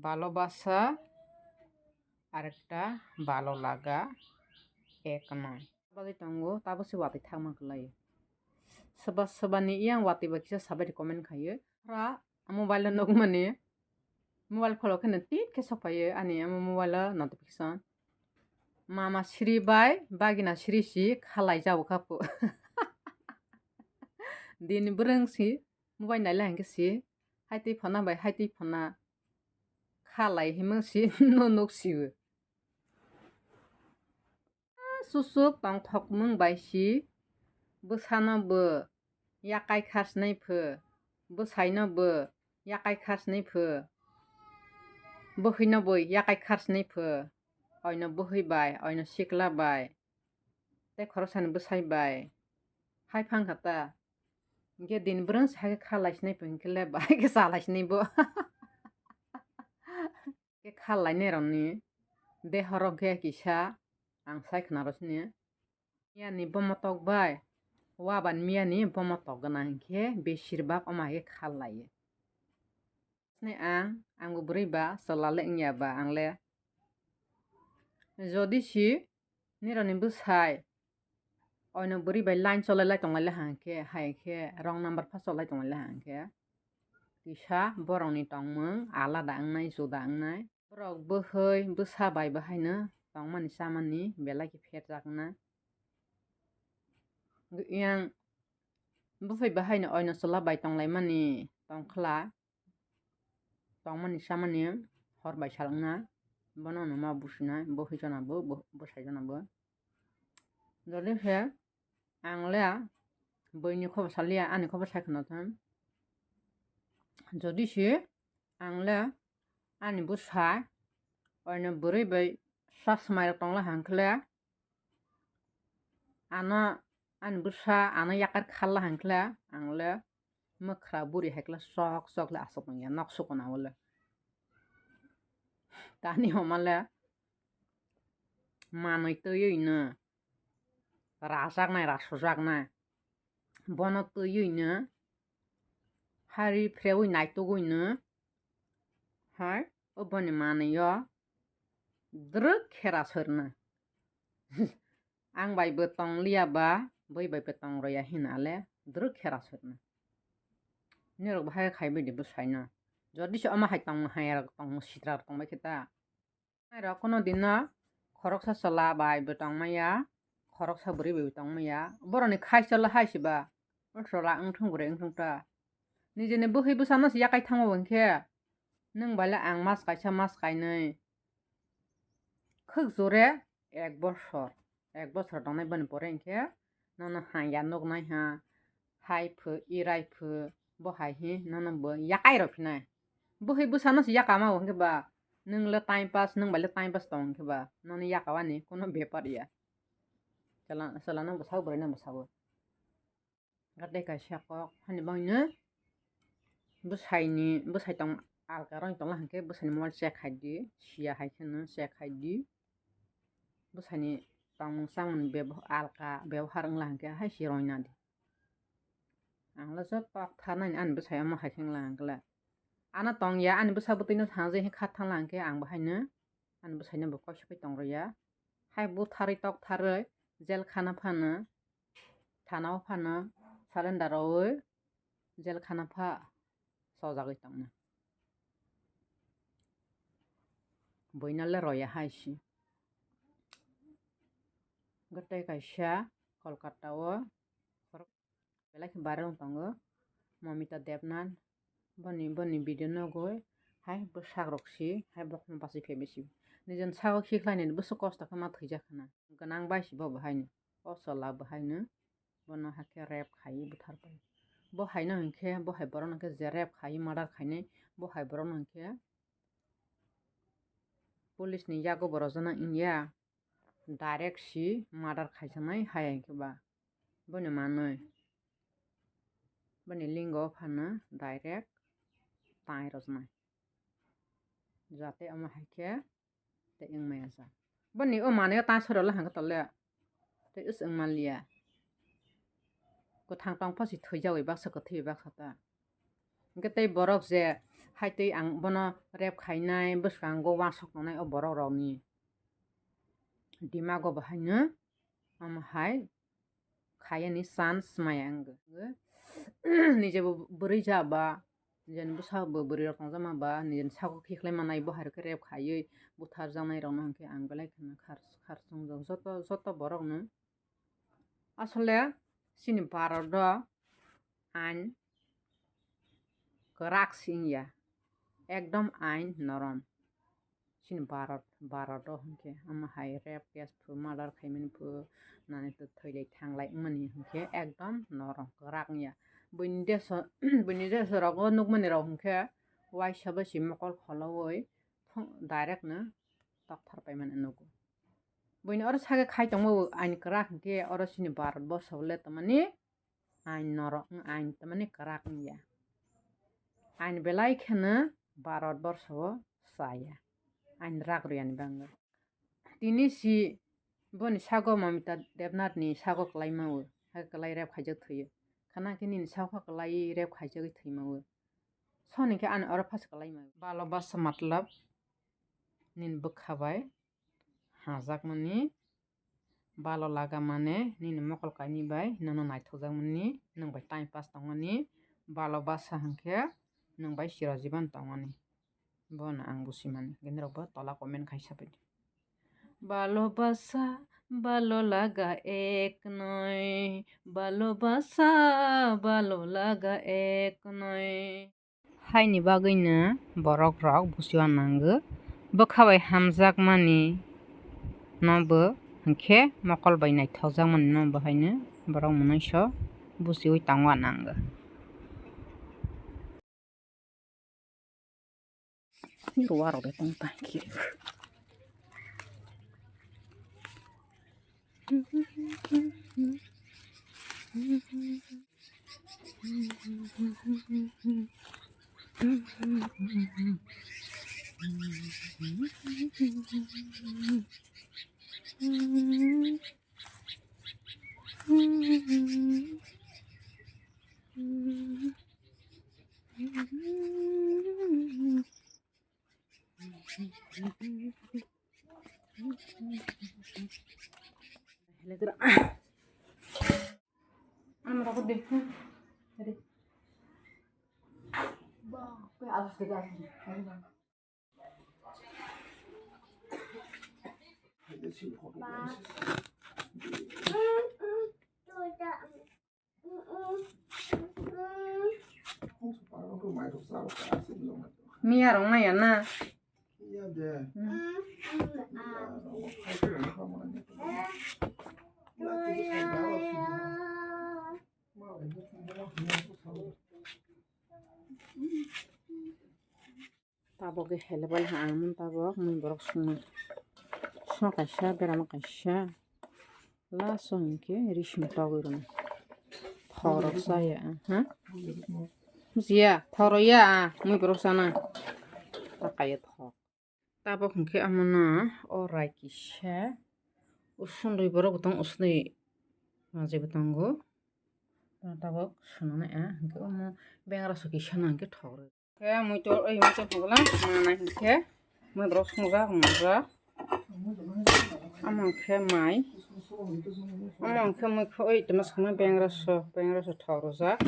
ভালোবাসা আরেকটা ভালো লাগা এক নয় বাদে tango tabo se wati thangma klai soba soba ni yang wati ba kisa sabai comment khaye ra mobile nok mane mobile kholo khane tit ke sopaye ani mobile notification mama shri bai bagina shri si khalai jabo kapu din breng si mobile nai lang ke si haiti phona bai haiti phona khalai himang si no nok si susuk tang thok mung bai si bwsano bo yakai khasnai pho bwsaino bo yakai khasnai pho bohino bo yakai khasnai pho oino bohibai oino siklabai tei khoroksan bwsaibai hai phang khata ge din brung sai khalaisnai pho hingkhe bai ke salaisnai bo ke khalainai rokni dehorok ge kisa ang sai khnarosni yani bomotok bai waban miyani bomotok gana hingkhe besirbak omai khalaio angbo bwriba cholale ongyaba angle jodi si nironi bwsai oino bwribai line cholai tonglai hangkhe haikhe wrong number pha cholai tonglai hangkhe kisa borokni tongmung alada ongnai juda ongnai borok bwhai bwsabai haino tongmani chamani belai ke pherjakna yang bwphai haino oino cholabai tonglaimani tongkhla tongmani chamani hor bai salwngna bono no ma businai bwhi jona bo bwsai jona bo jodi khe angle boini khobo salia ani khobo saikhono thon jodi si angle ani bwsai oino bwrwi bai chasma rok tongla hangkhle ano ani bwsa ano yakar khalla hangkhle angle mwkhra buri haikla sok sok le asuk ya nok sukona wole tani homale manui tui no rajaknai rasujaknai bono tui no hari freui naitugui no hai oboni manui o druk khera sorna ang bai bo tonglia ba boi bai pe tongroya hinale druk khera sorna nirok bahai khaibai de bwsaino jodi se ama hai tong hai tong sitra tongbai kheta aro kono dino khoroksa chola bai bo tongmaya khoroksa bwri bai tongmaya boroni khaisala haisiba chola wngthong bwri wngthong ta nijini bwhi bwsano se yakai thangmo hingkhe nung baile ang mas kaisa mas kainui khuk jore 1 bosor tongnai boni pore hingkhe nono haiya nugnai ha hai pho irai pho bo hai hi nono bo yakai rok phinai bwhi bwsano se yakama hingkhe ba nungle time pass nung baile time pass tong hingkhe ba nono yakawani kono bepar ya chala nang bwsao bwrai nang bwsao gadai kaisa kok hani bangno bwsai tong alka rong tongla hingkhe bwsaini mobile check hai di sia hai kheno check hai di bwsaini tongmung chamung alka bebohar wngla hingkhe haisi roina di angla jotok tharnai ani bwsai amo hai khengla hangkle ano tongya ani bwsa bwtui no thangje khat thangla hingkhe ang bahaino ani bwsaino bo koisa pai tongroya hai butharwi tok tharwi jel khana phano thanao phano surrender rowi jel khana pha chojagwi tongmo boinale roya haisi gatai kaisa kolkata o belai khe bare rong tongo momita debnan boni video nogoi hai bwsak rok si hai bokong basi phebesi nijin sago khiklainai bwsa kosto khama thaijakhana gwnang baisi bo bahaino o chola bahaino bono haikhe rap khai bwthar pai bo haino hingkhe bo hai borok no hingkhe je rap khai murder khainai bo hai borok no hingkhe police ni yago bo rojano wngya direct si murder khaijaknai hai hingkhe ba boni manui boni lingo o phano direct tai rojnai jate amo haikhe tei wngmaya jak boni o manui o ta sorala hangkhe tole tei wngsi wngmanliya kwthang tong phosi thaijawi baksa kwthui baksa ta hingkhe tei borok je haitui ang bono rep khainai bwskango wasok tongnai o borok rokni dimago bahaino amo hai khayani chance maya ang nijebo bwrui jaba nijeni bwsabo bwrui rok tongjama ba nijeni sago khiklai manai bo hai rep khaiui butharjaknai rokno hinkhe ang belai kheno kharsongjak joto borok no asole chini bharat o ain kwrak singya ekdom ain norom chini bharat o hinkhe amo hai rep kes phu murder khaimani phu nani to thailai thanglai wngmani hinkhe ekdom norom kwrak wngya buini desh rogo nukmani rok hinkhe waisa basi mokol kholaui direct no toktharpaimani nugo buini oro sake khai tongmao ain kwrak hinkhe oro chini bharat borsho o lettermani ain norom ain tamani kwrak wngya ain belai kheno bharat borsho o chaya ain rag rwyani bangoi tini si boni sago mamita devnath ni sago klaimao hai klai rep khaijak thaiyo khana khe nini sago klai rep khaijagui thaimao soni khe ani oro fash klaimao balobasa matlab nini bwkhabai hajakmani balo laga mane nini mokol kaini bai nono naithokjakmani nongbai time pass tongmani balobasa hinkhe nongbai chirajiban tongmani bono ang buchimani bini rok bo tola comment kaisa baidi balobasa balo laga ek noy balobasa balo laga ek noy haini bagui no borok rok buchiuan nango bwkhabai hamjakmani no bo hinkhe mokol bai naithokjakmani no bohaino borok monoiso buchiui tongma nango. Ruwarok de tongta kiri. Amra ko deh. Tadi. Bah, kue alas deh alas. Mia rong na ya na. Iya deh. Tabok ke helebal hamun tabok mun borok sungna kaisa berama kaisa laso hinkhe rishim togirun thorok saya ha musia thoroya mui borok sana takaya thok tabok hinkhe amona orai kisa usundui borok botong usundui majai botongo tabok sunana hinkhe omo bengraso kisa na hinkhe thoro khe mui to oi mucha phugla mana hinkhe mui borok sungjak mungjak amo hinkhe mai amo hinkhe mui khe oi toma sakma bengraso thorojak